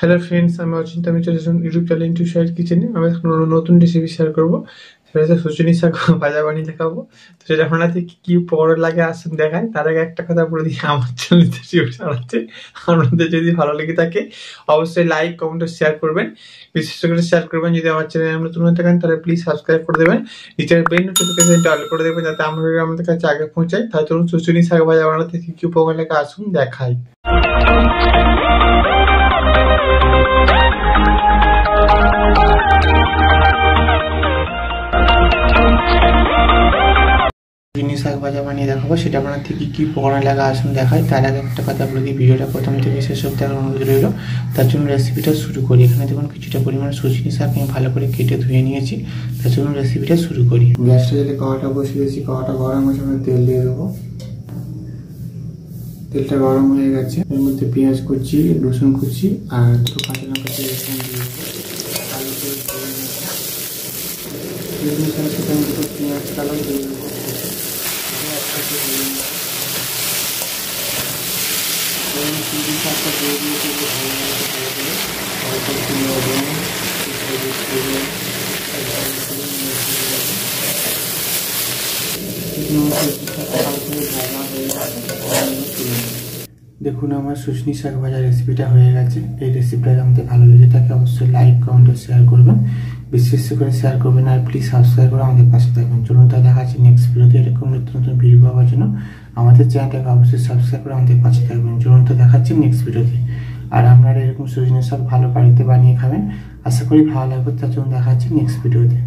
Hello friends, আমি অচিন্ত। আমি চলে এসেছি ইউটিউব চ্যানেল ইন্টু শাহের কিচেনে। আমি এখন নতুন রেসিপি শেয়ার করবো। সেটা হচ্ছে শুচুনি শাক ভাজা বানিয়ে দেখাবো। তো সেটা আপনাদের কি উপকরণ লাগে আসুন দেখায়। তার আগে একটা কথা বলে দিই, আমার চ্যানেলতে ছাড়াচ্ছে। আপনাদের যদি ভালো লেগে থাকে অবশ্যই লাইক, কমেন্ট ও শেয়ার করবেন। বিশেষ করে শেয়ার করবেন। যদি আমার চ্যানেলে নতুন হয়ে থাকেন তাহলে প্লিজ সাবস্ক্রাইব করে দেবেন। নিচের বেল নোটিফিকেশনটা অল করে দেবেন যাতে আমাদের কাছে আগে পৌঁছায়। তাই চলুন শুচুনি শাক ভাজা বানাতে কি উপকরণ লাগে আসুন দেখাই। চিনি শাক ভাজা বানিয়ে দেখাবো, সেটা আপনার থেকে কি উপকরণ লাগা আসুন দেখায়। তার আগে একটা কথা বলে দিই, ভিডিওটা প্রথম থেকে শেষ অবধি দেখার অনুরোধ রইল। তার জন্য রেসিপিটা শুরু করি। এখানে দেখুন কিছুটা পরিমাণ সুচিনি শাক আমি ভালো করে কেটে ধুয়ে নিয়েছি। তার জন্য রেসিপিটা শুরু করি। গ্যাসটা যদি কড়াটা বসিয়ে দিয়েছি, কড়াটা গরম হয়েছে, আমরা তেল দিয়ে দেবো। তেলটা গরম হয়ে গেছে, এর মধ্যে পেঁয়াজ কুচি, রসুন কুচি আর দুটো কাঁচা লঙ্কা দিয়ে দেবো। আলু দিয়ে পেঁয়াজ কালো দিয়ে দেবো। দেখুন আমার শুশনি শাক ভাজা রেসিপিটা হয়ে গেছে। এই রেসিপিটা আমাদের ভালো লেগে থাকে অবশ্যই লাইক, কমেন্ট, শেয়ার করবেন। বিশেষ করে শেয়ার করবেন আর প্লিজ সাবস্ক্রাইব করে আমাদের পাশে থাকবেন। চলুন তা দেখা যাচ্ছে নেক্সট ভিডিওতে। এরকম নতুন নতুন ভিডিও পাওয়ার জন্য আমাদের চ্যানেলটাকে অবশ্যই সাবস্ক্রাইব করে আমাদের পাশে থাকবেন। চলুন তা দেখাচ্ছি নেক্সট ভিডিওতে। আর আপনারা এরকম শুশনি শাক ভালো বাড়িতে বানিয়ে খাবেন, আশা করি ভালো লাগবে। তার জন্য দেখা যাচ্ছে নেক্সট ভিডিওতে।